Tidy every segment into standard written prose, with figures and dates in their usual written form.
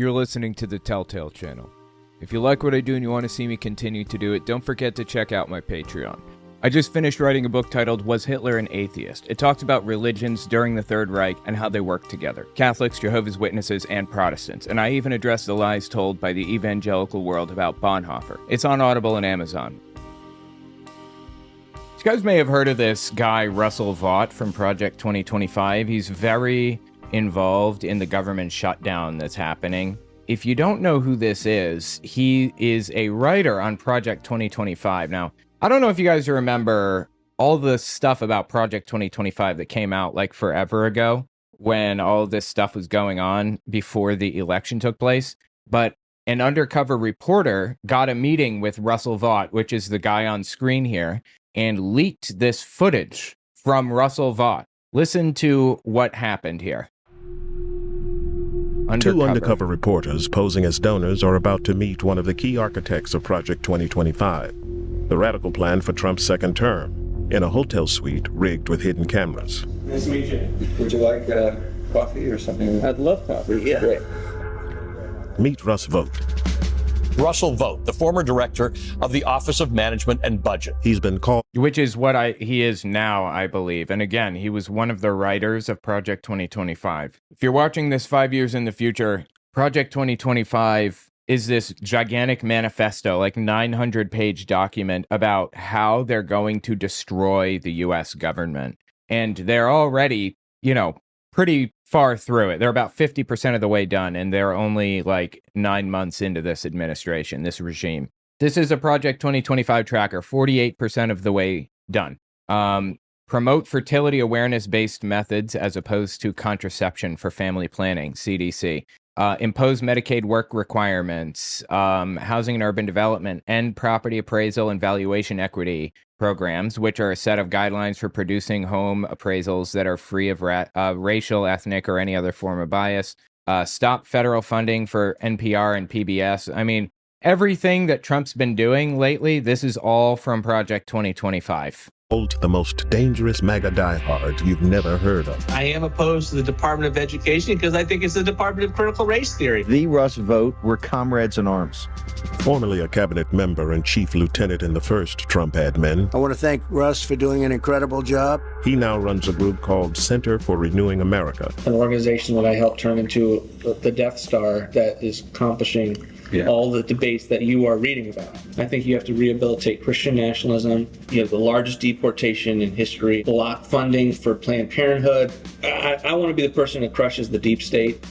You're listening to the Telltale Channel. If you like what I do and you want to see me continue to do it, don't forget to check out my Patreon. I just finished writing a book titled Was Hitler an Atheist? It talks about religions during the Third Reich and how they work together. Catholics, Jehovah's Witnesses, and Protestants. And I even address the lies told by the evangelical world about Bonhoeffer. It's on Audible and Amazon. You guys may have heard of this guy, Russell Vought from Project 2025. He's very involved in the government shutdown that's happening. If you don't know who this is, he is a writer on Project 2025. Now, I don't know if you guys remember all the stuff about Project 2025 that came out like forever ago when all this stuff was going on before the election took place, but an undercover reporter got a meeting with Russell Vought, which is the guy on screen here, and leaked this footage from Russell Vought. Listen to what happened here. Two undercover reporters posing as donors are about to meet one of the key architects of Project 2025, the radical plan for Trump's second term, in a hotel suite rigged with hidden cameras. Nice to meet you. Would you like coffee or something? I'd love coffee, yeah. Great. Meet Russ Vought. Russell Vought, the former director of the Office of Management and Budget. He's been called... Which is what he is now, I believe. And again, he was one of the writers of Project 2025. If you're watching this 5 years in the future, Project 2025 is this gigantic manifesto, like 900-page document about how they're going to destroy the U.S. government. And they're already, pretty far through it. They're about 50% of the way done, and they're only like 9 months into this administration, this regime. This is a Project 2025 tracker, 48% of the way done. Promote fertility awareness-based methods as opposed to contraception for family planning, CDC. Impose Medicaid work requirements, housing and urban development, end property appraisal and valuation equity programs, which are a set of guidelines for producing home appraisals that are free of racial, ethnic, or any other form of bias. Stop federal funding for NPR and PBS. I mean, everything that Trump's been doing lately, this is all from Project 2025. The most dangerous MAGA diehard you've never heard of. I am opposed to the Department of Education because I think it's the Department of Critical Race Theory. The Russ Vought were comrades in arms. Formerly a cabinet member and chief lieutenant in the first Trump admin, I want to thank Russ for doing an incredible job. he now runs a group called Center for Renewing America. An organization that I helped turn into the Death Star that is accomplishing all the debates that you are reading about. I think you have to rehabilitate Christian nationalism, the largest deportation in history, block funding for Planned Parenthood. I want to be the person that crushes the deep state.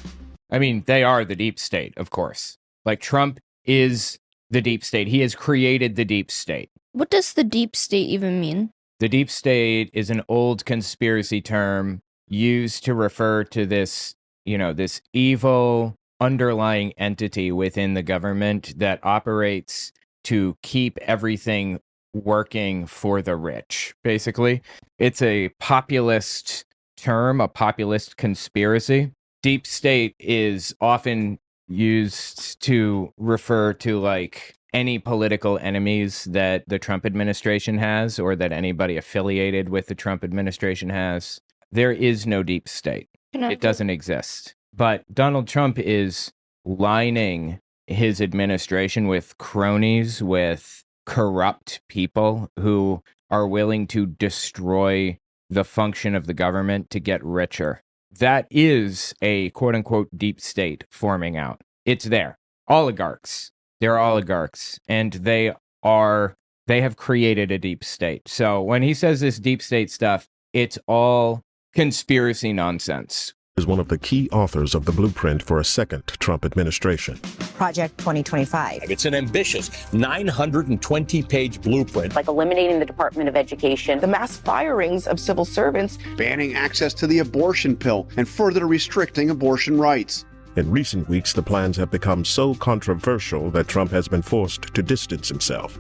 I mean, they are the deep state, of course. Like, Trump is the deep state. He has created the deep state. What does the deep state even mean? The deep state is an old conspiracy term used to refer to this, this evil underlying entity within the government that operates to keep everything working for the rich, basically. It's a populist term, a populist conspiracy. Deep state is often used to refer to like any political enemies that the Trump administration has or that anybody affiliated with the Trump administration has. There is no deep state. It doesn't exist. But Donald Trump is lining his administration with cronies, with corrupt people who are willing to destroy the function of the government to get richer. That is a quote-unquote deep state forming out. It's there. Oligarchs. They're oligarchs, and they have created a deep state. So when he says this deep state stuff, it's all conspiracy nonsense. Is one of the key authors of the blueprint for a second Trump administration. Project 2025. It's an ambitious 920-page blueprint. Like eliminating the Department of Education. The mass firings of civil servants. Banning access to the abortion pill and further restricting abortion rights. In recent weeks, the plans have become so controversial that Trump has been forced to distance himself.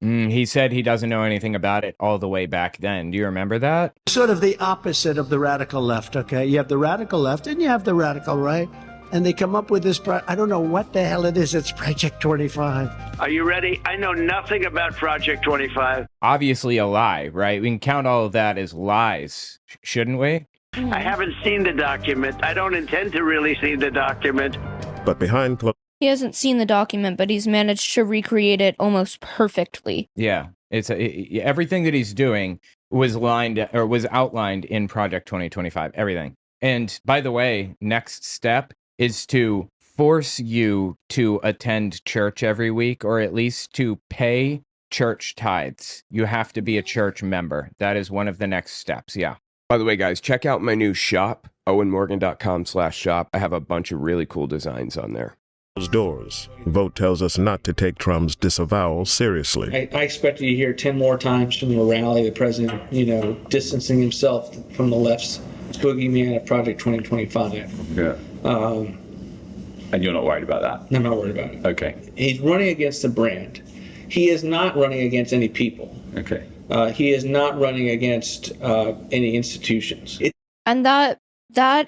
He said he doesn't know anything about it all the way back then. Do you remember that? Sort of the opposite of the radical left, okay? You have the radical left and you have the radical right. And they come up with this, I don't know what the hell it is. It's Project 25. Are you ready? I know nothing about Project 25. Obviously a lie, right? We can count all of that as lies, shouldn't we? I haven't seen the document. I don't intend to really see the document. But behind closed He hasn't seen the document, but he's managed to recreate it almost perfectly. Yeah, everything that he's doing was outlined in Project 2025. Everything. And by the way, next step is to force you to attend church every week, or at least to pay church tithes. You have to be a church member. That is one of the next steps. Yeah. By the way, guys, check out my new shop, owenmorgan.com/shop. I have a bunch of really cool designs on there. doors, Vogt tells us not to take Trump's disavowal seriously. I expect you to hear 10 more times from the rally, the president, distancing himself from the left's boogeyman of Project 2025. Yeah. And you're not worried about that? I'm not worried about it. Okay. He's running against a brand. He is not running against any people. Okay. He is not running against any institutions. And that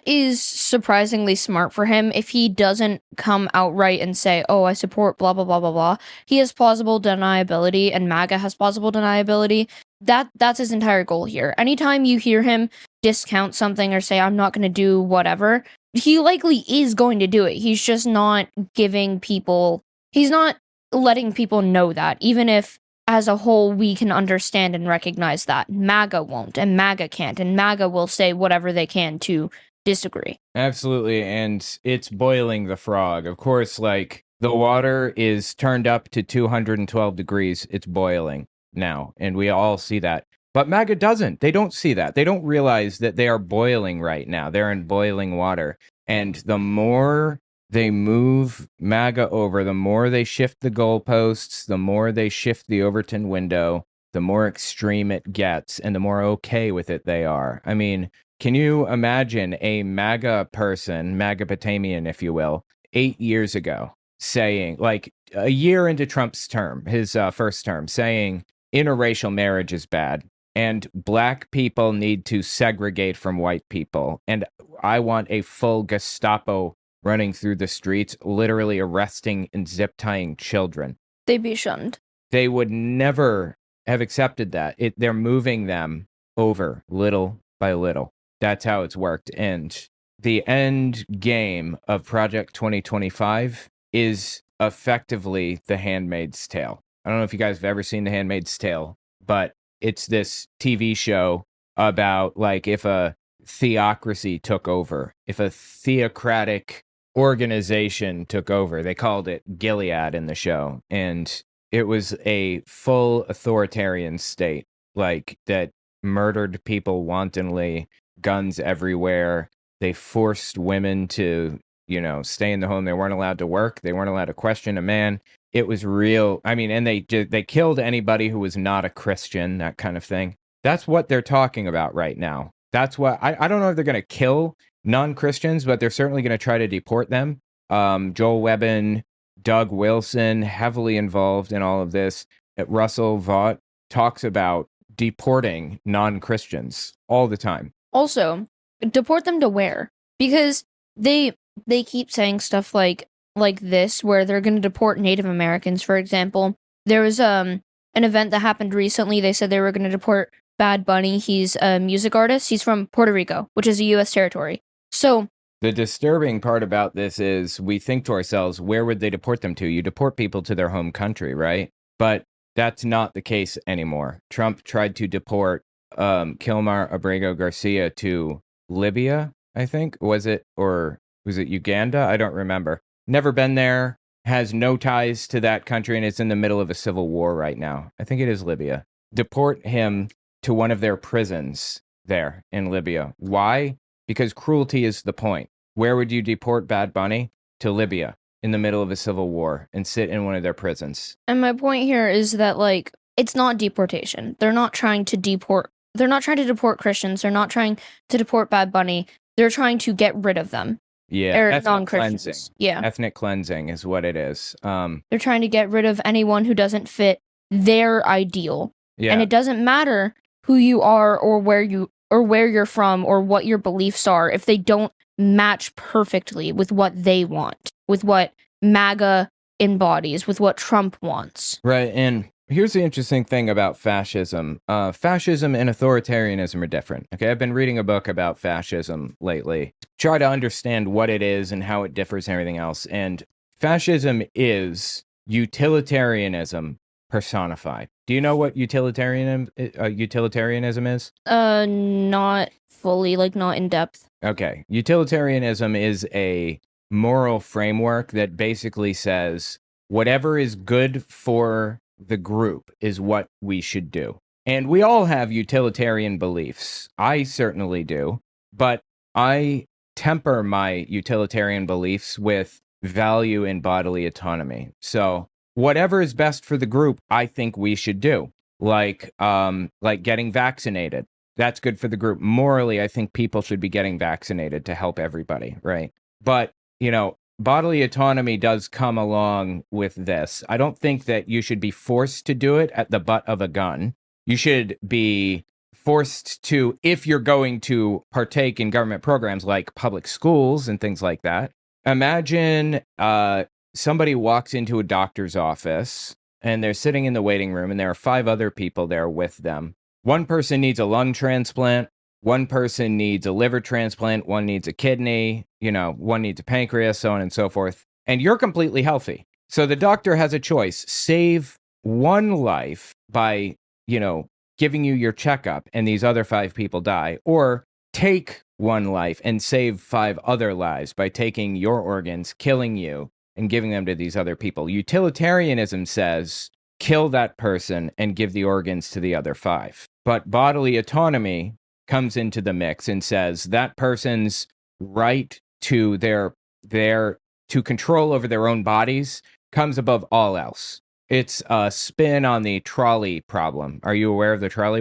is surprisingly smart for him. If he doesn't come outright and say, oh, I support blah, blah, blah, blah, blah, he has plausible deniability, and MAGA has plausible deniability. That's his entire goal here. Anytime you hear him discount something or say, I'm not going to do whatever, he likely is going to do it. He's just not he's not letting people know that, even if as a whole we can understand and recognize that. MAGA won't, and MAGA can't, and MAGA will say whatever they can to disagree. Absolutely, and it's boiling the frog. Of course, like, the water is turned up to 212 degrees. It's boiling now, and we all see that. But MAGA doesn't. They don't see that. They don't realize that they are boiling right now. They're in boiling water. And the more they move MAGA over, the more they shift the goalposts, the more they shift the Overton window, the more extreme it gets, and the more okay with it they are. I mean, can you imagine a MAGA person, MAGA-Potamian, if you will, 8 years ago, saying, like, a year into Trump's term, his first term, saying interracial marriage is bad, and black people need to segregate from white people, and I want a full Gestapo running through the streets, literally arresting and zip-tying children. They'd be shunned. They would never have accepted that. They're moving them over little by little. That's how it's worked. And the end game of Project 2025 is effectively The Handmaid's Tale. I don't know if you guys have ever seen The Handmaid's Tale, but it's this TV show about, like, if a theocracy took over, if a theocratic organization took over. They called it Gilead in the show, and it was a full authoritarian state, like, that murdered people wantonly, guns everywhere. They forced women to, stay in the home. They weren't allowed to work. They weren't allowed to question a man. It was real. I mean, and they killed anybody who was not a Christian, that kind of thing. That's what they're talking about right now. That's what I don't know if they're going to kill non-Christians, but they're certainly going to try to deport them. Joel Webbin, Doug Wilson, heavily involved in all of this. Russell Vought talks about deporting non-Christians all the time. Also, deport them to where? Because they keep saying stuff like this, where they're going to deport Native Americans, for example. There was an event that happened recently. They said they were going to deport Bad Bunny. He's a music artist. He's from Puerto Rico, which is a U.S. territory. So the disturbing part about this is we think to ourselves, where would they deport them to? You deport people to their home country, right? But that's not the case anymore. Trump tried to deport Kilmar Abrego Garcia to Libya, I think. Was it Uganda? I don't remember. Never been there, has no ties to that country, and it's in the middle of a civil war right now. I think it is Libya. Deport him to one of their prisons there in Libya. Why? Because cruelty is the point. Where would you deport Bad Bunny? To Libya, in the middle of a civil war, and sit in one of their prisons. And my point here is that, like, it's not deportation. They're not trying to deport Christians. They're not trying to deport Bad Bunny. They're trying to get rid of them. Yeah, ethnic non-Christians. cleansing. Yeah. Ethnic cleansing is what it is. They're trying to get rid of anyone who doesn't fit their ideal. Yeah. And it doesn't matter who you are or where you're from or what your beliefs are if they don't match perfectly with what they want, with what MAGA embodies, with what Trump wants. Right, and here's the interesting thing about fascism. Fascism and authoritarianism are different. Okay, I've been reading a book about fascism lately. Try to understand what it is and how it differs and everything else. And fascism is utilitarianism personified. Do you know what utilitarianism is? Not fully, like not in depth. Okay. Utilitarianism is a moral framework that basically says whatever is good for the group is what we should do. And we all have utilitarian beliefs. I certainly do. But I temper my utilitarian beliefs with value in bodily autonomy. So whatever is best for the group, I think we should do. Like getting vaccinated. That's good for the group. Morally, I think people should be getting vaccinated to help everybody, right? But, bodily autonomy does come along with this. I don't think that you should be forced to do it at the butt of a gun. You should be forced to, if you're going to partake in government programs like public schools and things like that. Imagine somebody walks into a doctor's office and they're sitting in the waiting room and there are 5 other people there with them. One person needs a lung transplant. One person needs a liver transplant. One needs a kidney. One needs a pancreas, so on and so forth. And you're completely healthy. So the doctor has a choice. Save one life by, giving you your checkup and these other 5 people die. Or take one life and save 5 other lives by taking your organs, killing you, and giving them to these other people. Utilitarianism says, kill that person and give the organs to the other 5. But bodily autonomy comes into the mix and says that person's right to to control over their own bodies comes above all else. It's a spin on the trolley problem. Are you aware of the trolley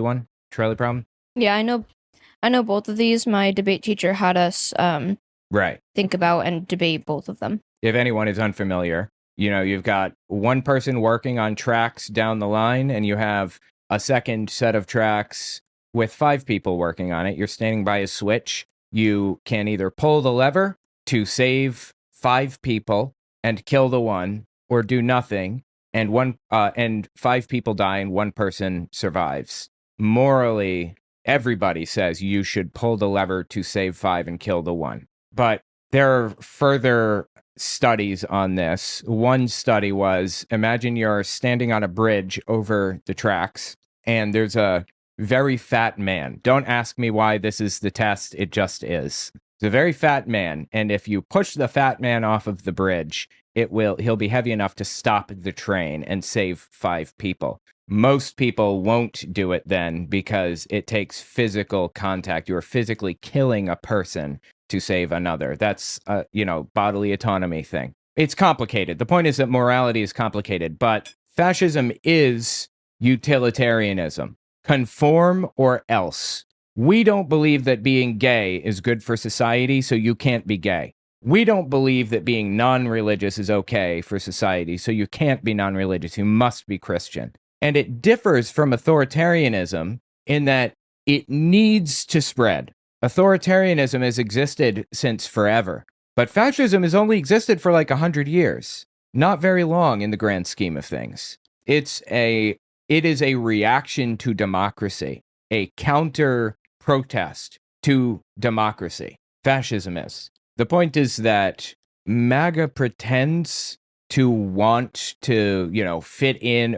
problem? Yeah, I know both of these. My debate teacher had us right. think about and debate both of them. If anyone is unfamiliar, you've got one person working on tracks down the line, and you have a second set of tracks with 5 people working on it. You're standing by a switch. You can either pull the lever to save 5 people and kill the one, or do nothing, and 5 people die and 1 person survives. Morally, everybody says you should pull the lever to save 5 and kill the 1. But there are further studies on this. One study was, imagine you're standing on a bridge over the tracks, and there's a very fat man. Don't ask me why this is the test. It just is. It's a very fat man, and if you push the fat man off of the bridge, he'll be heavy enough to stop the train and save 5 people. Most people won't do it then because it takes physical contact. You're physically killing a person to save another. That's bodily autonomy thing. It's complicated. The point is that morality is complicated, but fascism is utilitarianism. Conform or else. We don't believe that being gay is good for society, so you can't be gay. We don't believe that being non-religious is okay for society, so you can't be non-religious. You must be Christian. And it differs from authoritarianism in that it needs to spread. Authoritarianism has existed since forever, but fascism has only existed for like 100 years. Not very long in the grand scheme of things. It is a reaction to democracy, a counter protest to democracy. Fascism is. The point is that MAGA pretends to want to, fit in,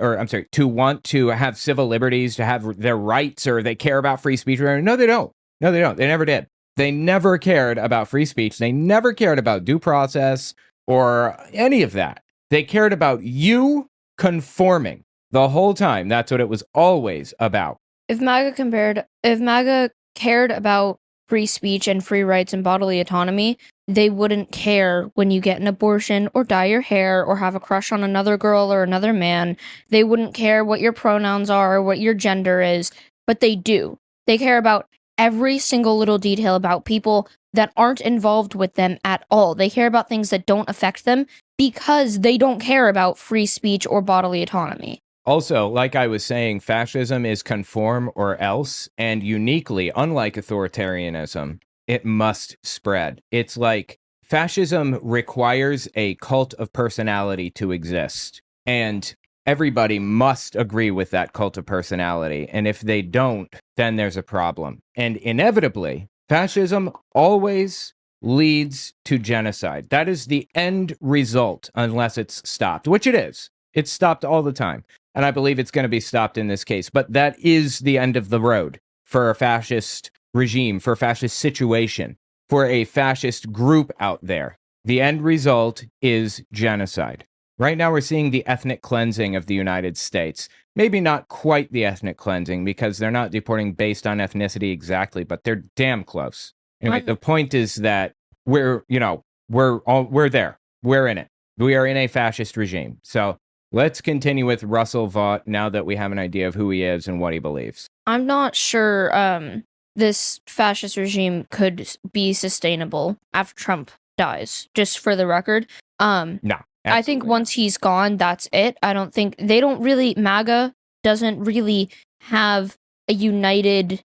to want to have civil liberties, to have their rights, or they care about free speech. No, they don't. No, they don't. They never did. They never cared about free speech. They never cared about due process or any of that. They cared about you conforming the whole time. That's what it was always about. If MAGA cared about free speech and free rights and bodily autonomy, they wouldn't care when you get an abortion or dye your hair or have a crush on another girl or another man. They wouldn't care what your pronouns are or what your gender is, but they do. They care about every single little detail about people that aren't involved with them at all. They care about things that don't affect them because they don't care about free speech or bodily autonomy. Also, like I was saying, fascism is conform or else, and uniquely, unlike authoritarianism, it must spread. It's like fascism requires a cult of personality to exist. And everybody must agree with that cult of personality. And if they don't, then there's a problem. And inevitably, fascism always leads to genocide. That is the end result, unless it's stopped, which it is. It's stopped all the time. And I believe it's going to be stopped in this case. But that is the end of the road for a fascist regime, for a fascist situation, for a fascist group out there. The end result is genocide. Right now, we're seeing the ethnic cleansing of the United States. Maybe not quite the ethnic cleansing, because they're not deporting based on ethnicity exactly, but they're damn close. Anyway, the point is that we're there. We're in it. We are in a fascist regime. So let's continue with Russell Vought now that we have an idea of who he is and what he believes. I'm not sure this fascist regime could be sustainable after Trump dies, just for the record. No. I think once he's gone, that's it. I don't think MAGA doesn't really have a united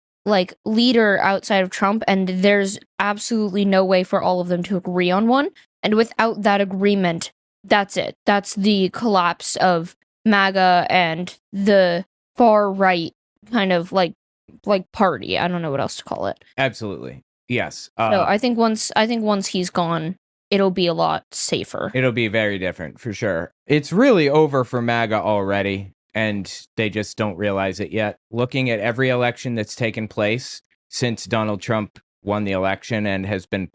leader outside of Trump, and there's absolutely no way for all of them to agree on one. And without that agreement, that's it. That's the collapse of MAGA and the far right kind of like party. I don't know what else to call it. Absolutely. Yes. So I think once he's gone, it'll be a lot safer. It'll be very different, for sure. It's really over for MAGA already, and they just don't realize it yet. Looking at every election that's taken place since Donald Trump won the election and has been,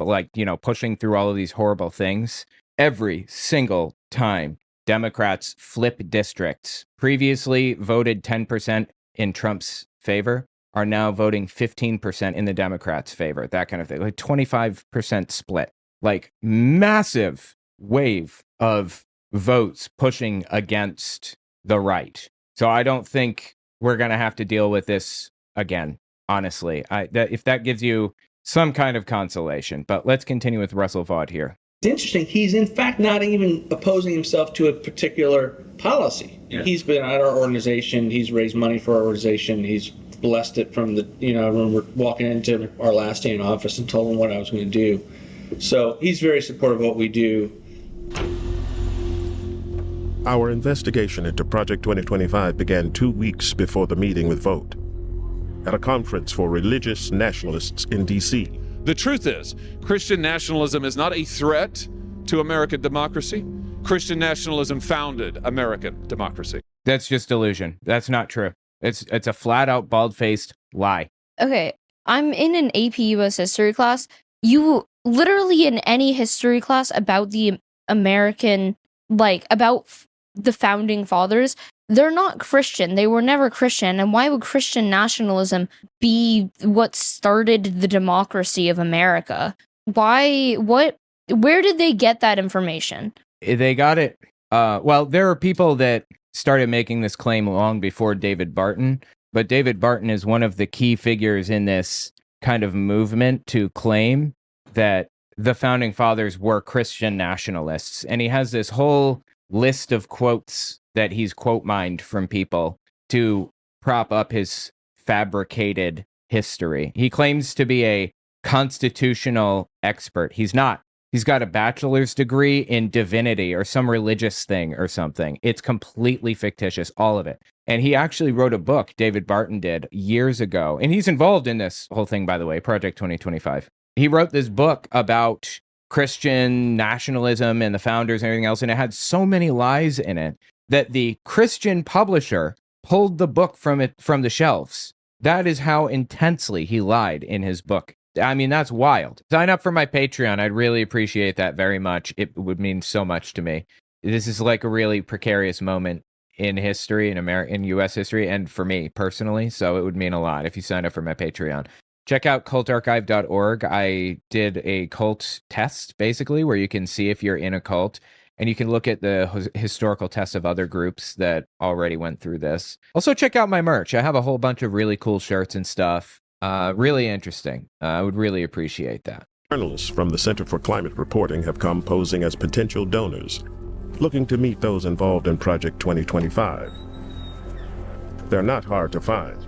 pushing through all of these horrible things, every single time Democrats flip districts, previously voted 10% in Trump's favor, are now voting 15% in the Democrats' favor, that kind of thing. 25% split. Massive wave of votes pushing against the right. So I don't think we're going to have to deal with this again, honestly. If that gives you some kind of consolation. But let's continue with Russell Vought here. It's interesting. He's in fact not even opposing himself to a particular policy. Yeah. He's been at our organization. He's raised money for our organization. He's blessed it from I remember walking into our last day in office and told him what I was going to do. So he's very supportive of what we do. Our investigation into Project 2025 began 2 weeks before the meeting with Vought at a conference for religious nationalists in D.C. The truth is, Christian nationalism is not a threat to American democracy. Christian nationalism founded American democracy. That's just delusion. That's not true. It's a flat-out, bald-faced lie. Okay, I'm in an AP US history class. You literally in any history class about the American, about the founding fathers, they're not Christian. They were never Christian. And why would Christian nationalism be what started the democracy of America? Where did they get that information? They got it. Well, there are people that started making this claim long before David Barton, but David Barton is one of the key figures in this kind of movement to claim that the founding fathers were Christian nationalists. And he has this whole list of quotes that he's quote mined from people to prop up his fabricated history. He claims to be a constitutional expert. He's not. He's got a bachelor's degree in divinity or some religious thing or something. It's completely fictitious, all of it. And he actually wrote a book, David Barton did, years ago. And he's involved in this whole thing, by the way, Project 2025. He wrote this book about Christian nationalism and the founders and everything else, and it had so many lies in it that the Christian publisher pulled the book from the shelves. That is how intensely he lied in his book. I mean, that's wild. Sign up for my Patreon. I'd really appreciate that very much. It would mean so much to me. This is like a really precarious moment in history, in U.S. history, and for me personally, so it would mean a lot if you sign up for my Patreon. Check out cultarchive.org. I did a cult test, basically, where you can see if you're in a cult, and you can look at the historical tests of other groups that already went through this. Also, check out my merch. I have a whole bunch of really cool shirts and stuff. Really interesting. I would really appreciate that. Journalists from the Center for Climate Reporting have come posing as potential donors, looking to meet those involved in Project 2025. They're not hard to find.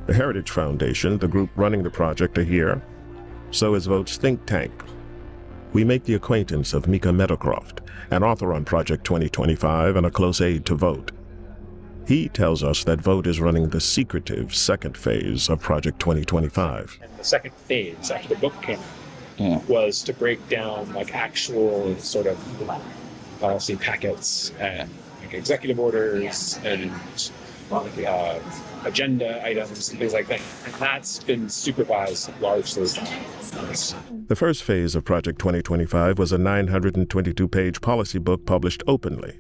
The Heritage Foundation, the group running the project, are here. So is Vought's think tank. We make the acquaintance of Mika Meadowcroft, an author on Project 2025 and a close aide to Vought. He tells us that Vogt is running the secretive second phase of Project 2025. And the second phase, after the book came out, was to break down like actual sort of policy packets and like executive orders and agenda items and things like that. And that's been supervised largely. The first phase of Project 2025 was a 922-page policy book published openly.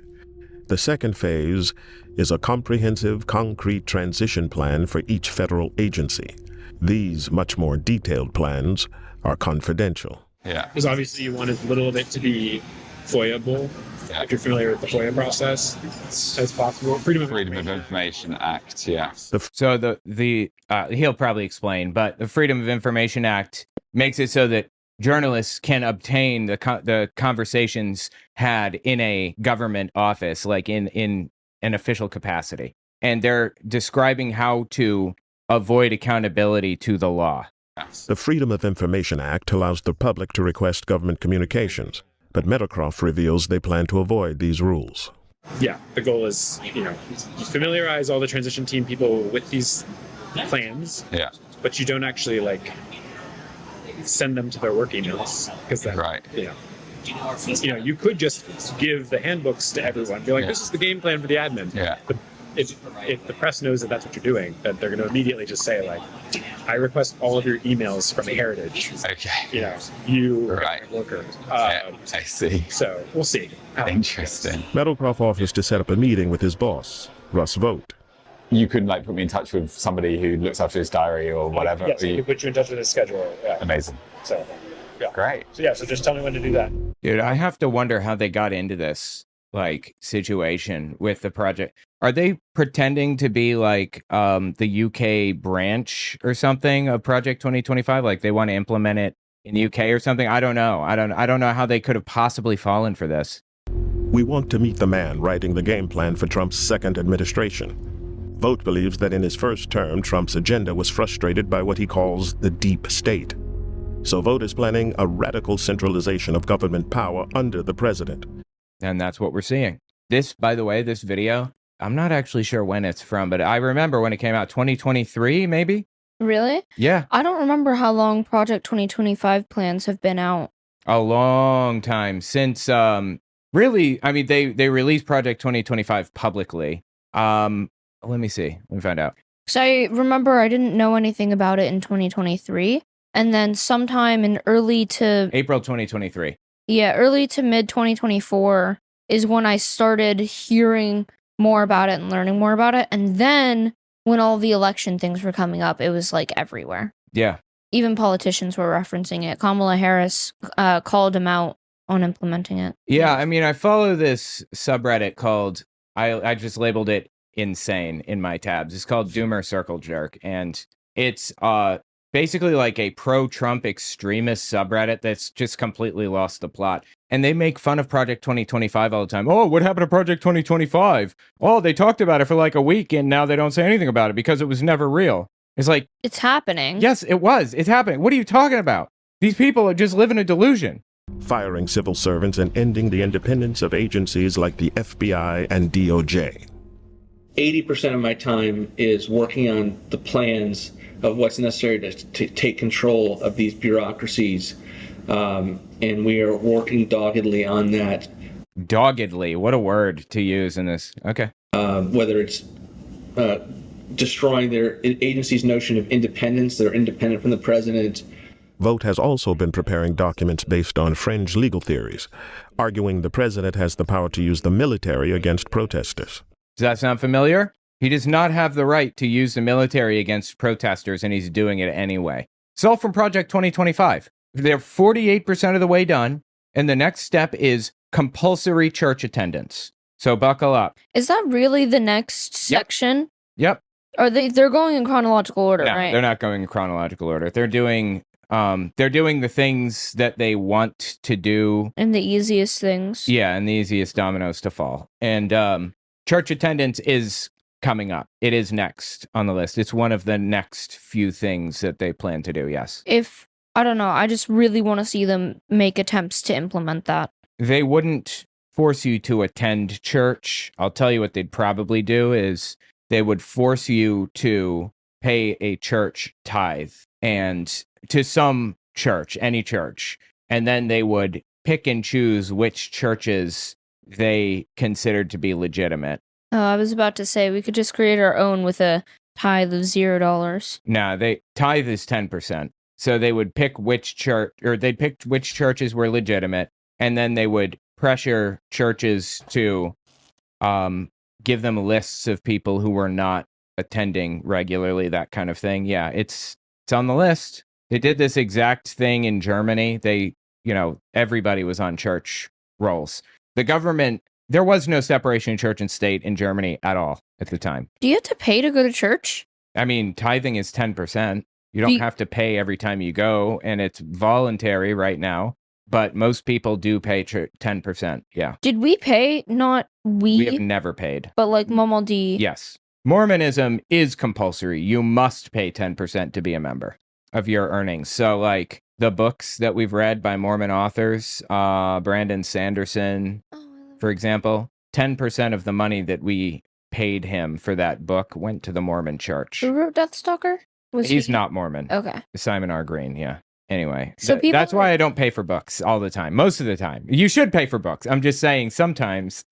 The second phase is a comprehensive, concrete transition plan for each federal agency. These much more detailed plans are confidential. Yeah. Because obviously you want as little of it to be FOIA-able, if you're familiar with the FOIA process, as possible. Freedom of Information Act, yeah. So the he'll probably explain, but the Freedom of Information Act makes it so that journalists can obtain the conversations had in a government office, like in an official capacity. And they're describing how to avoid accountability to the law. The Freedom of Information Act allows the public to request government communications, but Meadowcroft reveals they plan to avoid these rules. Yeah, the goal is, you familiarize all the transition team people with these plans, but you don't actually send them to their work emails, because you could just give the handbooks to everyone, be like, this is the game plan for the admin. But if the press knows that that's what you're doing, then they're going to immediately just say, I request all of your emails from Heritage. Okay. You worker. I see. So we'll see. Interesting. Meadowcroft offers to set up a meeting with his boss, Russ Vogt. You could put me in touch with somebody who looks after his diary or whatever. Yes, we can put you in touch with his schedule. Yeah. Amazing. So, yeah. Great. So just tell me when to do that. Dude, I have to wonder how they got into this situation with the project. Are they pretending to be the UK branch or something of Project 2025? Like they want to implement it in UK or something? I don't know. I don't know how they could have possibly fallen for this. We want to meet the man writing the game plan for Trump's second administration. Vogt believes that in his first term, Trump's agenda was frustrated by what he calls the deep state. So Vogt is planning a radical centralization of government power under the president. And that's what we're seeing. This, by the way, this video, I'm not actually sure when it's from, but I remember when it came out, 2023, maybe? Really? Yeah. I don't remember how long Project 2025 plans have been out. A long time since, really, I mean, they released Project 2025 publicly. Let me see. Let me find out. So I remember I didn't know anything about it in 2023. And then sometime in April 2023. Yeah, early to mid 2024 is when I started hearing more about it and learning more about it. And then when all the election things were coming up, it was everywhere. Yeah. Even politicians were referencing it. Kamala Harris called him out on implementing it. Yeah, I mean, I follow this subreddit called, I just labeled it insane in my tabs. It's called Doomer Circle Jerk. And it's basically a pro-Trump extremist subreddit that's just completely lost the plot. And they make fun of Project 2025 all the time. Oh, what happened to Project 2025? Oh, they talked about it for a week and now they don't say anything about it because it was never real. It's it's happening. Yes, it was. It's happening. What are you talking about? These people are just living a delusion. Firing civil servants and ending the independence of agencies like the FBI and DOJ. 80% of my time is working on the plans of what's necessary to take control of these bureaucracies. And we are working doggedly on that. Doggedly, what a word to use in this. Okay. Whether it's destroying their agency's notion of independence, they're independent from the president. Vogt has also been preparing documents based on fringe legal theories, arguing the president has the power to use the military against protesters. Does that sound familiar? He does not have the right to use the military against protesters, and he's doing it anyway. It's all from Project 2025. They're 48% of the way done, and the next step is compulsory church attendance. So buckle up. Is that really the next section? Yep. They're going in chronological order, No, right? They're not going in chronological order. They're doing the things that they want to do. And the easiest things. Yeah, and the easiest dominoes to fall. And church attendance is coming up. It is next on the list. It's one of the next few things that they plan to do, yes. I don't know, I just really want to see them make attempts to implement that. They wouldn't force you to attend church. I'll tell you what they'd probably do is they would force you to pay a church tithe and to some church, any church. And then they would pick and choose which churches they considered to be legitimate. Oh, I was about to say we could just create our own with a tithe of $0. No, tithe is 10%. So they would pick which church, or they'd pick which churches were legitimate, and then they would pressure churches to give them lists of people who were not attending regularly, that kind of thing. Yeah, it's on the list. They did this exact thing in Germany. Everybody was on church rolls. The government, there was no separation of church and state in Germany at all at the time. Do you have to pay to go to church? I mean, tithing is 10%. You don't have to pay every time you go, and it's voluntary right now. But most people do pay 10%. Yeah. Did we pay? Not we. We have never paid. But like Maman D. Yes. Mormonism is compulsory. You must pay 10% to be a member of your earnings. So like the books that we've read by Mormon authors, Brandon Sanderson, for example, 10% of the money that we paid him for that book went to the Mormon church. Who wrote Deathstalker? He's not Mormon. Okay. Simon R. Green, yeah. Anyway, so that's why I don't pay for books all the time. Most of the time. You should pay for books. I'm just saying sometimes,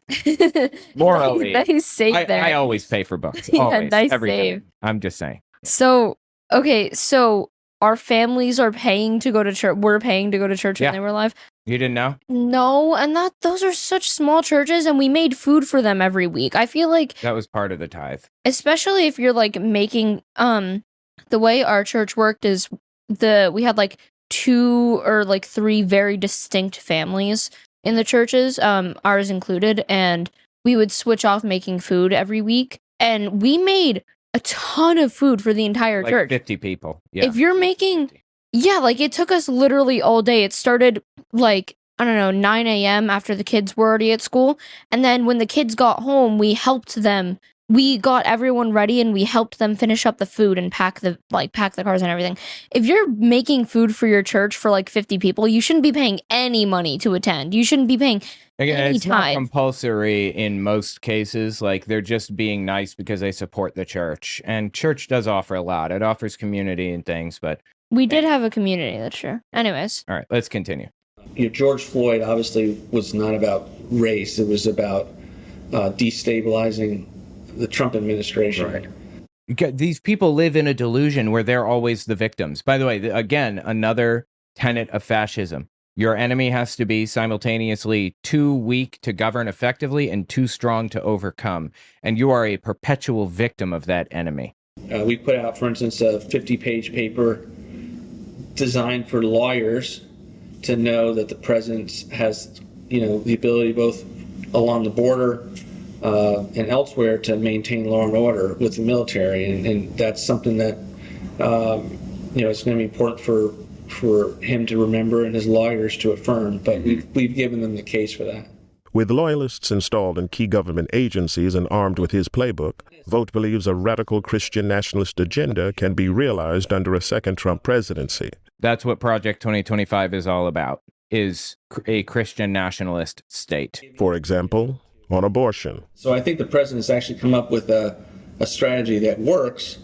morally, nice save there. I always pay for books. Yeah, always, nice every save. time. I'm just saying. So, okay, so our families are paying to go to church. We're paying to go to church when they were alive. You didn't know? No, and those are such small churches, and we made food for them every week. I feel like that was part of the tithe. Especially if you're like making the way our church worked is we had like 2 or like 3 very distinct families in the churches, ours included, and we would switch off making food every week, and we made a ton of food for the entire like church. 50 people. Yeah. If you're making, like it took us literally all day. It started like, I don't know, 9 a.m. after the kids were already at school. And then when the kids got home, we helped them. We got everyone ready and we helped them finish up the food and pack the cars and everything. If you're making food for your church for like 50 people, you shouldn't be paying any money to attend. You shouldn't be paying any it's tithe. not compulsory in most cases. Like they're just being nice because they support the church. And church does offer a lot. It offers community and things, but we did have a community, that's true. Anyways. All right, let's continue. George Floyd obviously was not about race. It was about destabilizing the Trump administration. Right. These people live in a delusion where they're always the victims. By the way, again, another tenet of fascism. Your enemy has to be simultaneously too weak to govern effectively and too strong to overcome. And you are a perpetual victim of that enemy. We put out, for instance, a 50-page paper designed for lawyers to know that the president has, the ability both along the border and elsewhere to maintain law and order with the military, and that's something that it's going to be important for him to remember and his lawyers to affirm. But we've given them the case for that. With loyalists installed in key government agencies and armed with his playbook, Vogt believes a radical Christian nationalist agenda can be realized under a second Trump presidency. That's what Project 2025 is all about, is a Christian nationalist state. For example, on abortion. So I think the president's actually come up with a strategy that works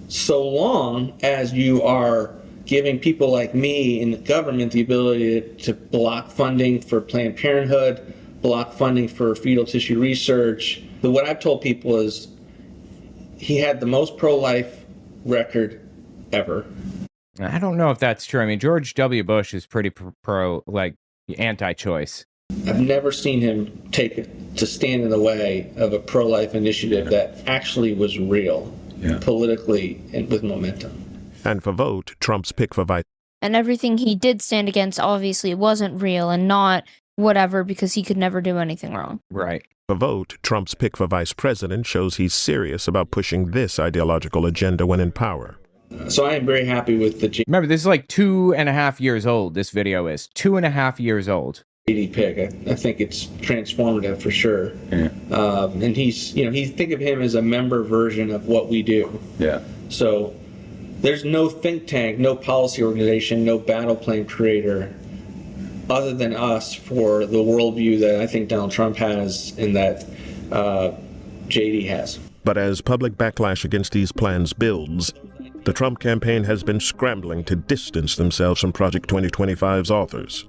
so long as you are giving people like me in the government the ability to block funding for Planned Parenthood, block funding for fetal tissue research. But what I've told people is he had the most pro-life record ever. I don't know if that's true. I mean, George W. Bush is pretty anti-choice. I've never seen him to stand in the way of a pro-life initiative that actually was real, politically and with momentum. And for Vogt, Trump's pick for vice. And everything he did stand against obviously wasn't real and not whatever, because he could never do anything wrong. Right. For Vogt, Trump's pick for vice president shows he's serious about pushing this ideological agenda when in power. So I am very happy with the Remember, this is like 2.5 years old. This video is 2.5 years old. pick. I think it's transformative for sure. Yeah. And think of him as a member version of what we do. Yeah. So there's no think tank, no policy organization, no battle plan creator other than us for the worldview that I think Donald Trump has and that JD has. But as public backlash against these plans builds, the Trump campaign has been scrambling to distance themselves from Project 2025's authors.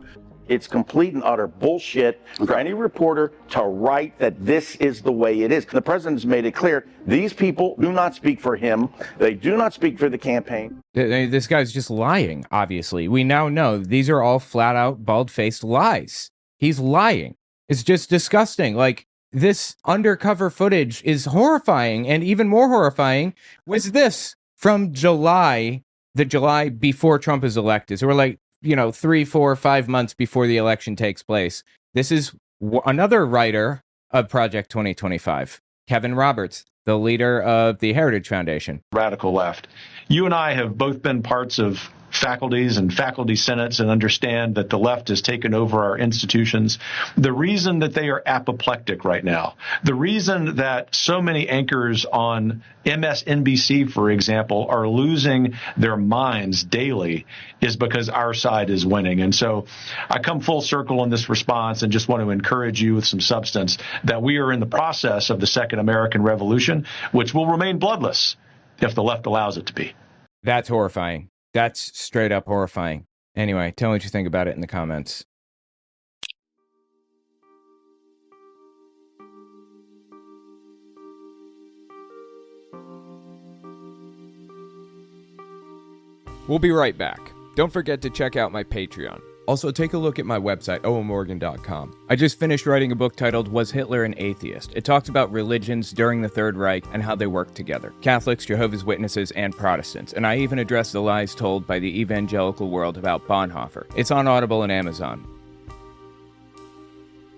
It's complete and utter bullshit for any reporter to write that this is the way it is. The president's made it clear these people do not speak for him. They do not speak for the campaign. This guy's just lying, obviously. We now know these are all flat out bald-faced lies. He's lying. It's just disgusting. Like, this undercover footage is horrifying, and even more horrifying was this from the July before Trump is elected. So we're like, 3, 4, 5 months before the election takes place. This is another writer of Project 2025, Kevin Roberts, the leader of the Heritage Foundation. Radical left. You and I have both been parts of faculties and faculty senates and understand that the left has taken over our institutions. The reason that they are apoplectic right now, the reason that so many anchors on MSNBC, for example, are losing their minds daily is because our side is winning. And so I come full circle in this response and just want to encourage you with some substance that we are in the process of the Second American Revolution, which will remain bloodless if the left allows it to be. That's horrifying. That's straight up horrifying. Anyway, tell me what you think about it in the comments. We'll be right back. Don't forget to check out my Patreon. Also, take a look at my website, owenmorgan.com. I just finished writing a book titled Was Hitler an Atheist? It talks about religions during the Third Reich and how they work together. Catholics, Jehovah's Witnesses, and Protestants. And I even address the lies told by the evangelical world about Bonhoeffer. It's on Audible and Amazon.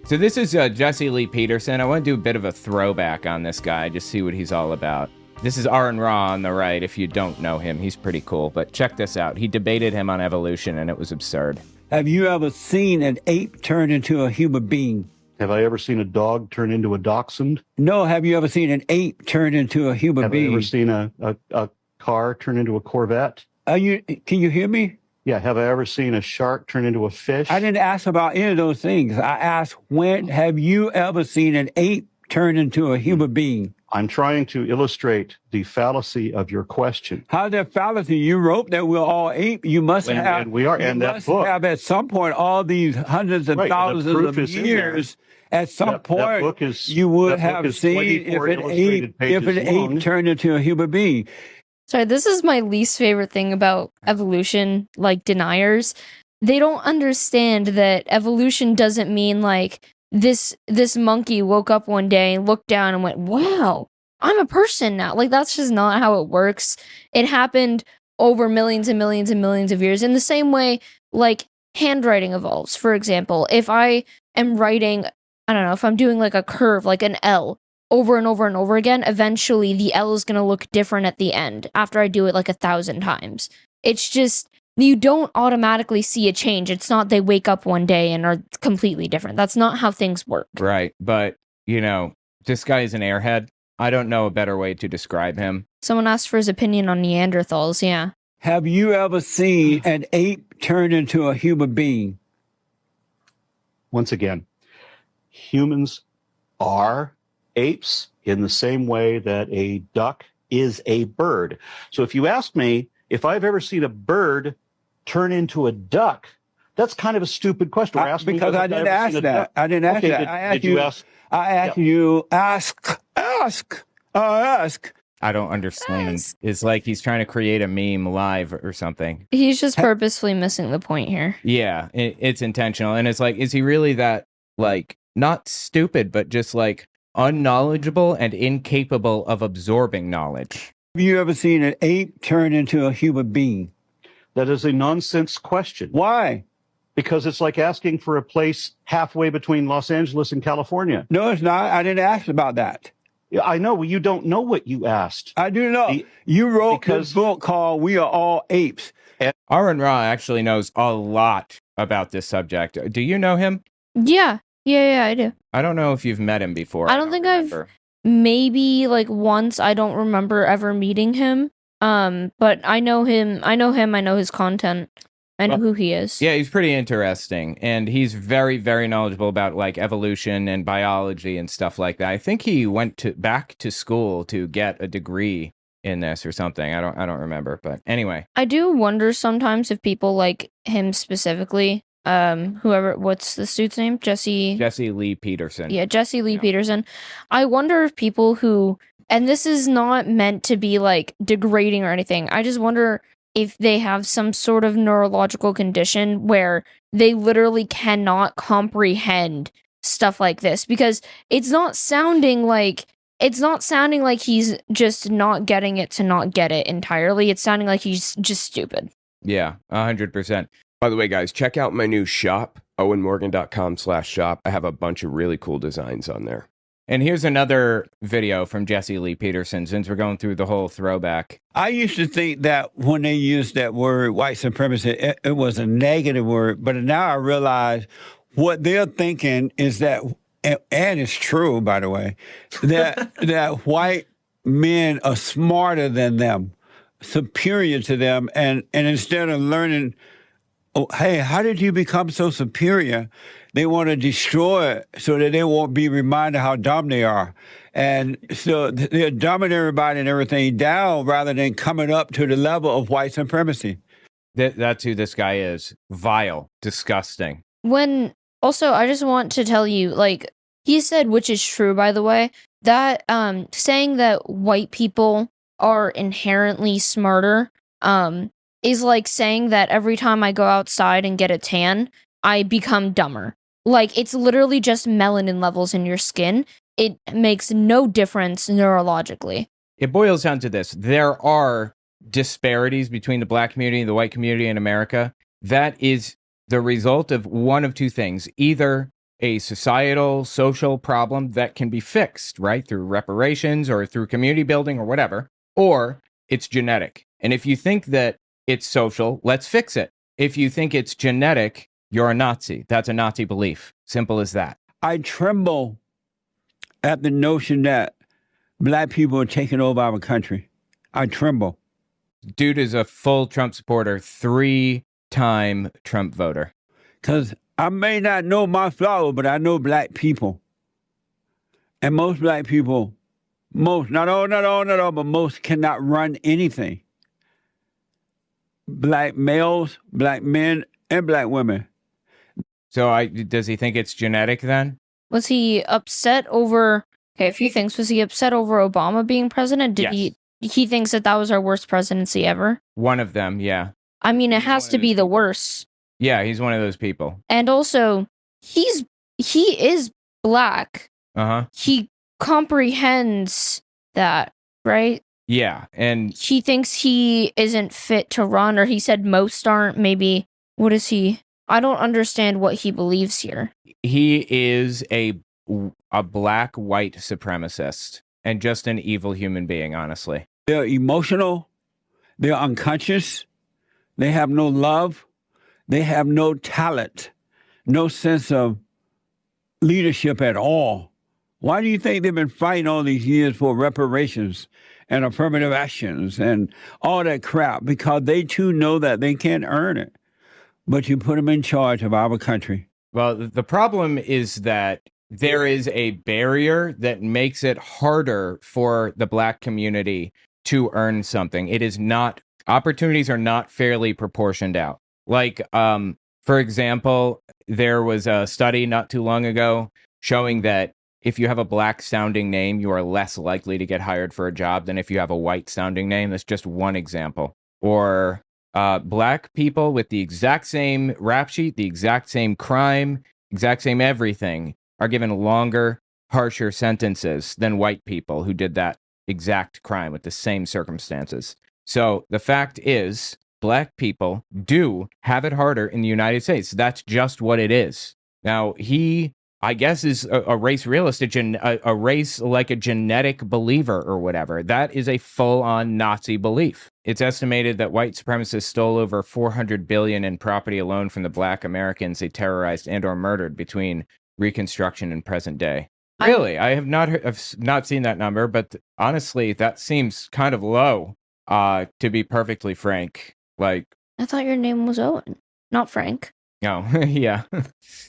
So this is Jesse Lee Peterson. I want to do a bit of a throwback on this guy, just see what he's all about. This is Aron Ra on the right. If you don't know him, he's pretty cool. But check this out. He debated him on evolution, and it was absurd. Have you ever seen an ape turn into a human being? Have I ever seen a dog turn into a dachshund? No. Have you ever seen an ape turn into a human being? Have I ever seen a car turn into a Corvette? Can you hear me? Yeah. Have I ever seen a shark turn into a fish? I didn't ask about any of those things. I asked, when have you ever seen an ape turn into a human being? I'm trying to illustrate the fallacy of your question. How's that fallacy? You wrote that we're all ape. You must have. And we are. And that book. Have at some point all these hundreds of thousands of years. At some point, you would have seen if an ape turned into a human being. Sorry, this is my least favorite thing about evolution, like deniers. They don't understand that evolution doesn't mean like this monkey woke up one day and looked down and went, wow, I'm a person now. Like, that's just not how it works. It happened over millions and millions and millions of years. In the same way, like, handwriting evolves. For example, if I am writing, I don't know, if I'm doing like a curve, like an L, over and over and over again, eventually the L is going to look different at the end after I do it like 1,000 times. It's just, you don't automatically see a change. It's not they wake up one day and are completely different. That's not how things work. Right. But, this guy is an airhead. I don't know a better way to describe him. Someone asked for his opinion on Neanderthals, yeah. Have you ever seen an ape turn into a human being? Once again, humans are apes in the same way that a duck is a bird. So if you ask me if I've ever seen a bird turn into a duck, that's kind of a stupid question. Because I didn't ask that. I didn't ask that. I asked you, ask. I don't understand. It's like he's trying to create a meme live or something. He's just purposefully missing the point here. Yeah, it's intentional. And it's like, is he really that, like, not stupid, but just like unknowledgeable and incapable of absorbing knowledge? Have you ever seen an ape turn into a human being? That is a nonsense question. Why? Because it's like asking for a place halfway between Los Angeles and California. No, it's not. I didn't ask about that. Yeah, I know. Well, you don't know what you asked. I do know. You wrote this book called We Are All Apes. Aron Ra actually knows a lot about this subject. Do you know him? Yeah, I do. I don't know if you've met him before. I don't think I've maybe like once. I don't remember ever meeting him. But I know him. I know his content. and who he is. Yeah, he's pretty interesting, and he's very, very knowledgeable about like evolution and biology and stuff like that. I think he went back to school to get a degree in this or something. I don't remember, but anyway. I do wonder sometimes if people like him specifically, what's the dude's name? Jesse Lee Peterson. Yeah, Jesse Lee Peterson. I wonder if people who, and this is not meant to be like degrading or anything. I just wonder if they have some sort of neurological condition where they literally cannot comprehend stuff like this, because it's not sounding like he's just not getting it to not get it entirely. It's sounding like he's just stupid. Yeah, 100%. By the way, guys, check out my new shop, owenmorgan.com/shop. I have a bunch of really cool designs on there. And here's another video from Jesse Lee Peterson, since we're going through the whole throwback. I used to think that when they used that word, white supremacy, it was a negative word. But now I realize what they're thinking is that, and it's true, by the way, that white men are smarter than them, superior to them. And instead of learning, oh, hey, how did you become so superior? They want to destroy it so that they won't be reminded how dumb they are. And so they're dumbing everybody and everything down rather than coming up to the level of white supremacy. That's who this guy is. Vile. Disgusting. Also, I just want to tell you, like, he said, which is true, by the way, that saying that white people are inherently smarter is like saying that every time I go outside and get a tan, I become dumber. Like, it's literally just melanin levels in your skin. It makes no difference neurologically. It boils down to this. There are disparities between the black community and the white community in America. That is the result of one of two things. Either a societal, social problem that can be fixed, right, through reparations or through community building or whatever, or it's genetic. And if you think that it's social, let's fix it. If you think it's genetic, you're a Nazi. That's a Nazi belief. Simple as that. I tremble at the notion that black people are taking over our country. I tremble. Dude is a full Trump supporter, 3-time Trump voter. Because I may not know my flower, but I know black people. And most black people, not all, but most cannot run anything. Black males, black men, and black women. So does he think it's genetic then? Was he upset over, okay, a few things. Was he upset over Obama being president? He thinks that was our worst presidency ever? One of them, yeah. I mean, it has to be the worst. Yeah, he's one of those people. And also, he is black. Uh-huh. He comprehends that, right? Yeah, and he thinks he isn't fit to run, or he said most aren't. Maybe, what is he? I don't understand what he believes here. He is a black white supremacist and just an evil human being, honestly. They're emotional. They're unconscious. They have no love. They have no talent, no sense of leadership at all. Why do you think they've been fighting all these years for reparations and affirmative actions and all that crap? Because they too know that they can't earn it. But you put them in charge of our country. Well, the problem is that there is a barrier that makes it harder for the black community to earn something. It is not, opportunities are not fairly proportioned out. Like, for example, there was a study not too long ago showing that if you have a black sounding name, you are less likely to get hired for a job than if you have a white sounding name. That's just one example. Or black people with the exact same rap sheet, the exact same crime, exact same everything, are given longer, harsher sentences than white people who did that exact crime with the same circumstances. So the fact is, black people do have it harder in the United States. That's just what it is. Now, he, I guess, is a race realist, a race like a genetic believer or whatever. That is a full-on Nazi belief. It's estimated that white supremacists stole over $400 billion in property alone from the black Americans they terrorized and or murdered between Reconstruction and present day. Really? I have not seen that number, but honestly, that seems kind of low, to be perfectly frank. Like, I thought your name was Owen. not Frank. Oh, yeah.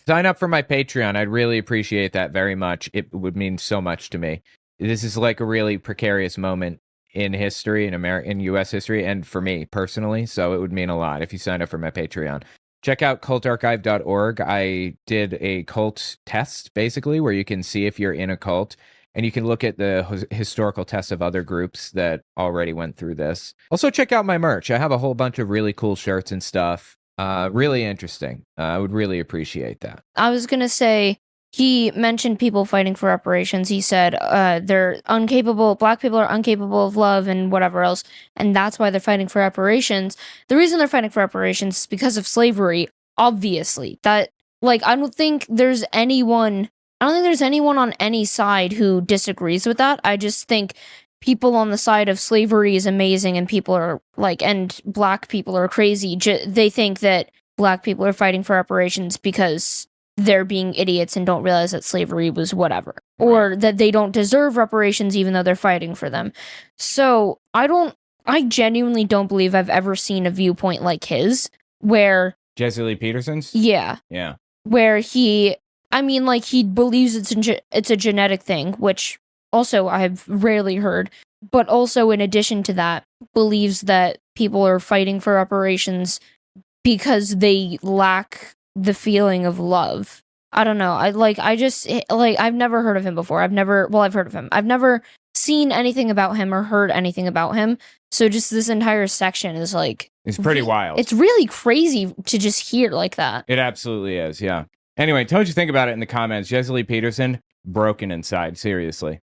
Sign up for my Patreon. I'd really appreciate that very much. It would mean so much to me. This is like a really precarious moment in history, in U.S. history, and for me personally, so it would mean a lot if you sign up for my Patreon. Check out cultarchive.org. I did a cult test, basically, where you can see if you're in a cult, and you can look at the historical tests of other groups that already went through this. Also, check out my merch. I have a whole bunch of really cool shirts and stuff. Really interesting. I would really appreciate that. I was going to say, he mentioned people fighting for reparations. He said they're incapable, black people are incapable of love and whatever else, and that's why they're fighting for reparations. The reason they're fighting for reparations is because of slavery, obviously. That, like, I don't think there's anyone on any side who disagrees with that. I just think people on the side of slavery is amazing and people are like, and black people are crazy. They think that black people are fighting for reparations because they're being idiots and don't realize that slavery was whatever, or that they don't deserve reparations even though they're fighting for them. So I genuinely don't believe I've ever seen a viewpoint like his where Jesse Lee Peterson's? Yeah. Where he believes it's a genetic thing, which also I've rarely heard, but also in addition to that, believes that people are fighting for reparations because they lack the feeling of love. I don't know. I've never heard of him before. I've heard of him. I've never seen anything about him or heard anything about him. So just this entire section is like... It's pretty wild. It's really crazy to just hear like that. It absolutely is, yeah. Anyway, tell what you think about it in the comments. Jesse Lee Peterson, broken inside, seriously.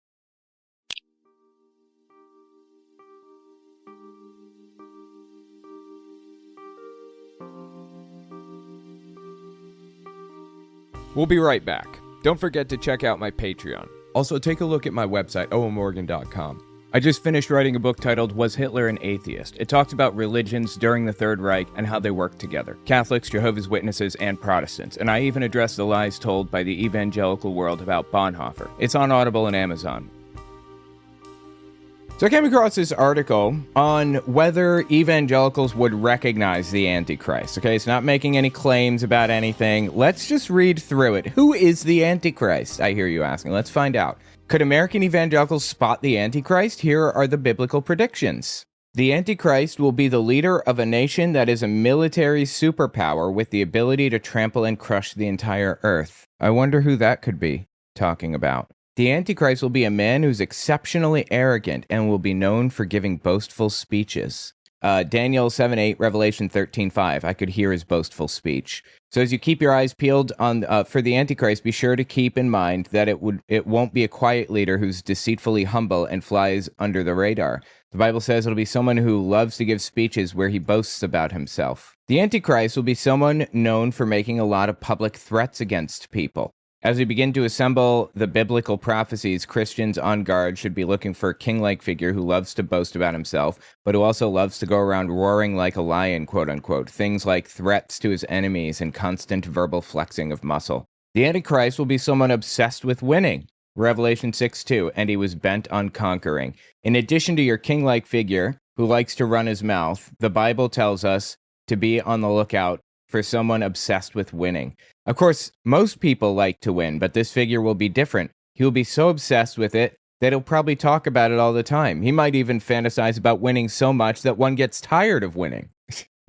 We'll be right back. Don't forget to check out my Patreon. Also, take a look at my website, owenmorgan.com. I just finished writing a book titled Was Hitler an Atheist? It talks about religions during the Third Reich and how they work together. Catholics, Jehovah's Witnesses, and Protestants. And I even address the lies told by the evangelical world about Bonhoeffer. It's on Audible and Amazon. So I came across this article on whether evangelicals would recognize the Antichrist. Okay, it's not making any claims about anything. Let's just read through it. Who is the Antichrist? I hear you asking. Let's find out. Could American evangelicals spot the Antichrist? Here are the biblical predictions. The Antichrist will be the leader of a nation that is a military superpower with the ability to trample and crush the entire earth. I wonder who that could be talking about. The Antichrist will be a man who's exceptionally arrogant and will be known for giving boastful speeches. Daniel 7:8, Revelation 13:5. I could hear his boastful speech. So as you keep your eyes peeled on for the Antichrist, be sure to keep in mind that it won't be a quiet leader who's deceitfully humble and flies under the radar. The Bible says it'll be someone who loves to give speeches where he boasts about himself. The Antichrist will be someone known for making a lot of public threats against people. As we begin to assemble the biblical prophecies, Christians on guard should be looking for a king-like figure who loves to boast about himself, but who also loves to go around roaring like a lion, quote-unquote, things like threats to his enemies and constant verbal flexing of muscle. The Antichrist will be someone obsessed with winning, Revelation 6:2, and he was bent on conquering. In addition to your king-like figure, who likes to run his mouth, the Bible tells us to be on the lookout for someone obsessed with winning. Of course, most people like to win, but this figure will be different. He'll be so obsessed with it that he'll probably talk about it all the time. He might even fantasize about winning so much that one gets tired of winning.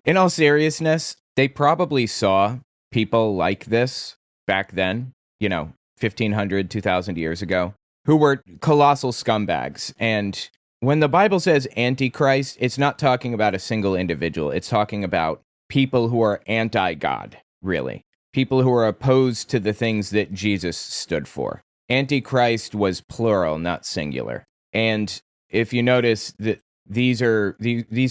In all seriousness, they probably saw people like this back then, 1,500, 2,000 years ago, who were colossal scumbags. And when the Bible says Antichrist, it's not talking about a single individual. It's talking about people who are anti-God, really. People who are opposed to the things that Jesus stood for. Antichrist was plural, not singular. And if you notice that these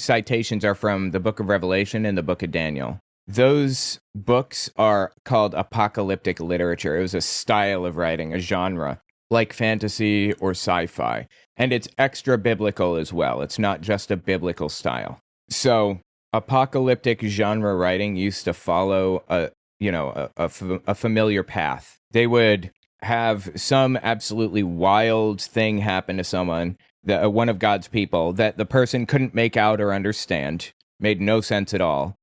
citations are from the book of Revelation and the book of Daniel. Those books are called apocalyptic literature. It was a style of writing, a genre, like fantasy or sci-fi. And it's extra biblical as well. It's not just a biblical style. So apocalyptic genre writing used to follow a familiar path. They would have some absolutely wild thing happen to someone, one of God's people, that the person couldn't make out or understand, made no sense at all.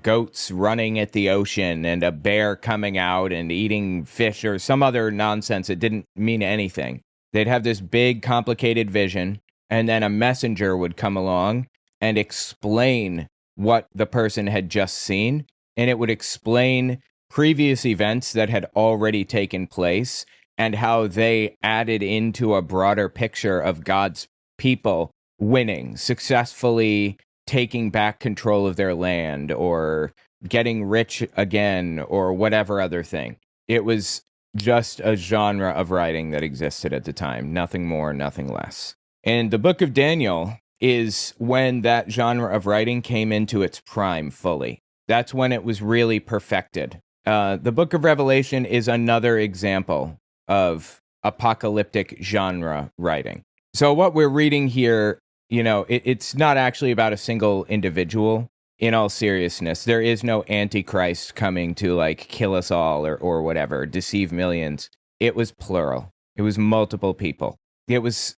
goats running at the ocean and a bear coming out and eating fish or some other nonsense that didn't mean anything. They'd have this big, complicated vision, and then a messenger would come along and explain what the person had just seen, and it would explain previous events that had already taken place and how they added into a broader picture of God's people winning, successfully taking back control of their land or getting rich again or whatever other thing. It was just a genre of writing that existed at the time, nothing more, nothing less. And the book of Daniel is when that genre of writing came into its prime fully. That's when it was really perfected. The book of Revelation is another example of apocalyptic genre writing. So what we're reading here, it's not actually about a single individual. In all seriousness, there is no Antichrist coming to kill us all or whatever, deceive millions. It was plural. It was multiple people. It was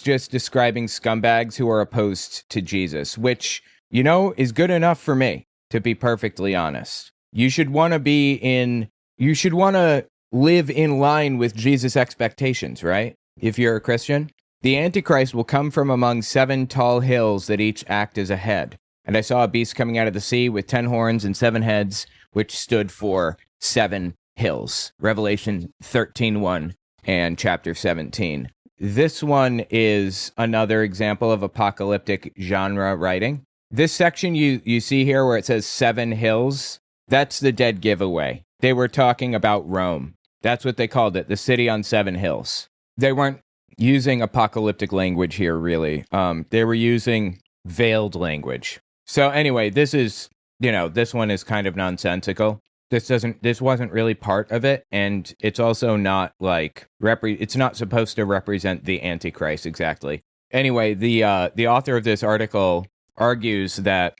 just describing scumbags who are opposed to Jesus, which, is good enough for me, to be perfectly honest. You should want to live in line with Jesus' expectations, right? If you're a Christian. The Antichrist will come from among 7 tall hills that each act as a head. And I saw a beast coming out of the sea with 10 horns and 7 heads, which stood for 7 hills. Revelation 13:1 and chapter 17. This one is another example of apocalyptic genre writing. This section you see here where it says 7 hills, that's the dead giveaway. They were talking about Rome. That's what they called it, the city on 7 hills. They weren't using apocalyptic language here, really. They were using veiled language. So anyway, this is, this one is kind of nonsensical. This wasn't really part of it, and it's also not it's not supposed to represent the Antichrist exactly. Anyway, the author of this article argues that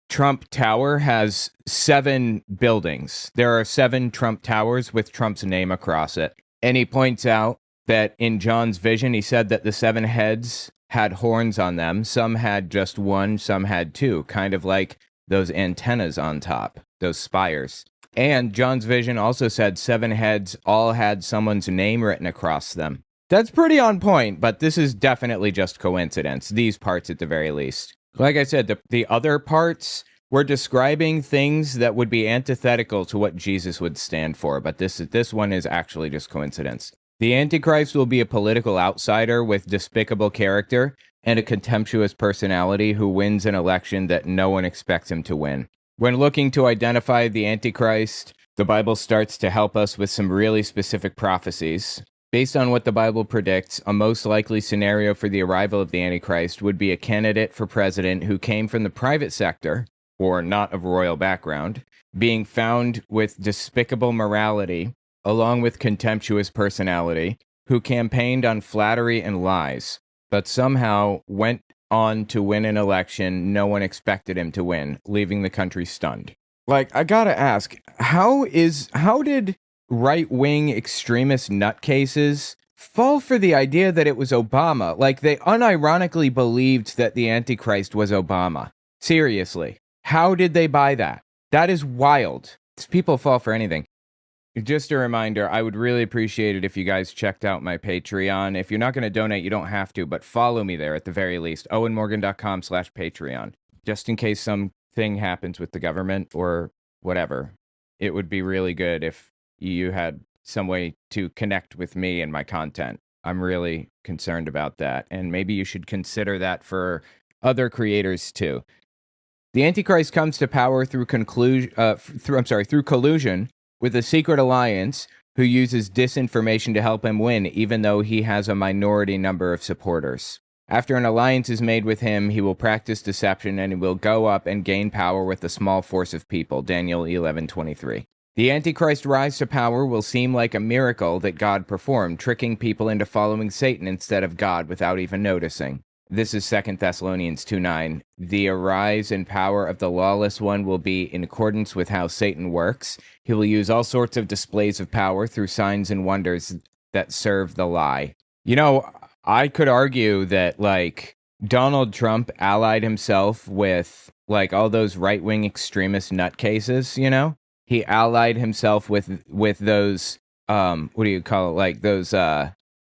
Trump Tower has 7 buildings. There are 7 Trump Towers with Trump's name across it. And he points out that in John's vision, he said that the 7 heads had horns on them. Some had just 1, some had 2, kind of like those antennas on top, those spires. And John's vision also said 7 heads all had someone's name written across them. That's pretty on point, but this is definitely just coincidence, these parts at the very least. Like I said, the other parts were describing things that would be antithetical to what Jesus would stand for, but this one is actually just coincidence. The Antichrist will be a political outsider with despicable character and a contemptuous personality who wins an election that no one expects him to win. When looking to identify the Antichrist, the Bible starts to help us with some really specific prophecies. Based on what the Bible predicts, a most likely scenario for the arrival of the Antichrist would be a candidate for president who came from the private sector, or not of royal background, being found with despicable morality, along with contemptuous personality, who campaigned on flattery and lies, but somehow went on to win an election no one expected him to win, leaving the country stunned. I gotta ask, how did right-wing extremist nutcases fall for the idea that it was Obama? They unironically believed that the Antichrist was Obama. Seriously. How did they buy that? That is wild. People fall for anything. Just a reminder, I would really appreciate it if you guys checked out my Patreon. If you're not going to donate, you don't have to, but follow me there at the very least. owenmorgan.com/Patreon. Just in case something happens with the government or whatever. It would be really good if you had some way to connect with me and my content. I'm really concerned about that, and maybe you should consider that for other creators too. The Antichrist comes to power through collusion with a secret alliance who uses disinformation to help him win, even though he has a minority number of supporters. After an alliance is made with him, he will practice deception and he will go up and gain power with a small force of people. Daniel 11:23. The Antichrist rise to power will seem like a miracle that God performed, tricking people into following Satan instead of God without even noticing. This is 2 Thessalonians 2:9. The arise and power of the lawless one will be in accordance with how Satan works. He will use all sorts of displays of power through signs and wonders that serve the lie. I could argue that, Donald Trump allied himself with like all those right-wing extremist nutcases, you know? He allied himself with those what do you call it? Like those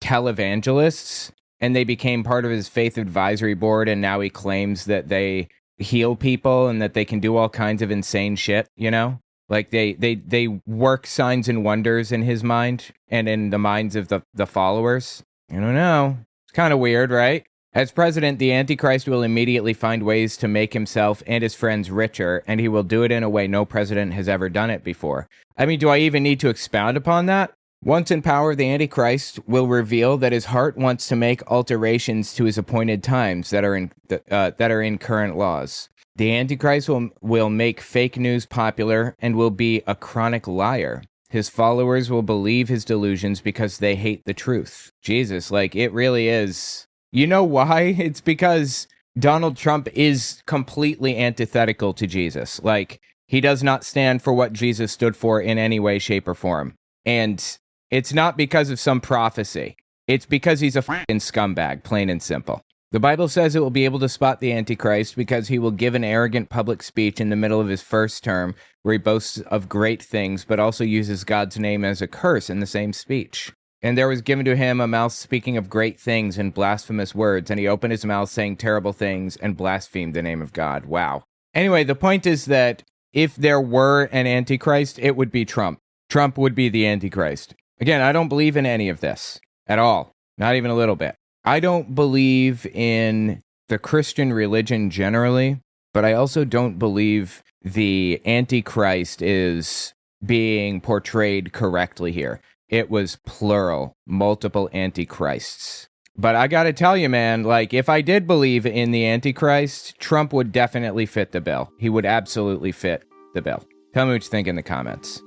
televangelists, and they became part of his faith advisory board, and now he claims that they heal people and that they can do all kinds of insane shit, you know? Like they work signs and wonders in his mind and in the minds of the followers. I don't know. It's kind of weird, right? As president, the Antichrist will immediately find ways to make himself and his friends richer, and he will do it in a way no president has ever done it before. I mean, do I even need to expound upon that? Once in power, the Antichrist will reveal that his heart wants to make alterations to his appointed times that are in current laws. The Antichrist will make fake news popular and will be a chronic liar. His followers will believe his delusions because they hate the truth. Jesus, like, it really is. You know why? It's because Donald Trump is completely antithetical to Jesus. Like, he does not stand for what Jesus stood for in any way, shape, or form. And it's not because of some prophecy. It's because he's a fucking scumbag, plain and simple. The Bible says it will be able to spot the Antichrist because he will give an arrogant public speech in the middle of his first term where he boasts of great things, but also uses God's name as a curse in the same speech. And there was given to him a mouth speaking of great things and blasphemous words, and he opened his mouth saying terrible things and blasphemed the name of God. Wow. Anyway, the point is that if there were an Antichrist, it would be Trump. Trump would be the Antichrist. Again, I don't believe in any of this at all. Not even a little bit. I don't believe in the Christian religion generally, but I also don't believe the Antichrist is being portrayed correctly here. It was plural, multiple Antichrists. But I gotta tell you, man, like, if I did believe in the Antichrist, Trump would definitely fit the bill. He would absolutely fit the bill. Tell me what you think in the comments.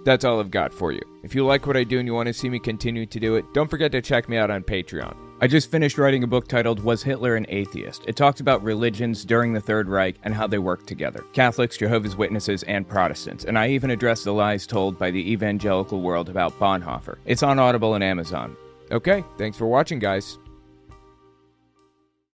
That's all I've got for you. If you like what I do and you want to see me continue to do it, don't forget to check me out on Patreon. I just finished writing a book titled Was Hitler an Atheist? It talks about religions during the Third Reich and how they work together. Catholics, Jehovah's Witnesses, and Protestants. And I even address the lies told by the evangelical world about Bonhoeffer. It's on Audible and Amazon. Okay, thanks for watching, guys.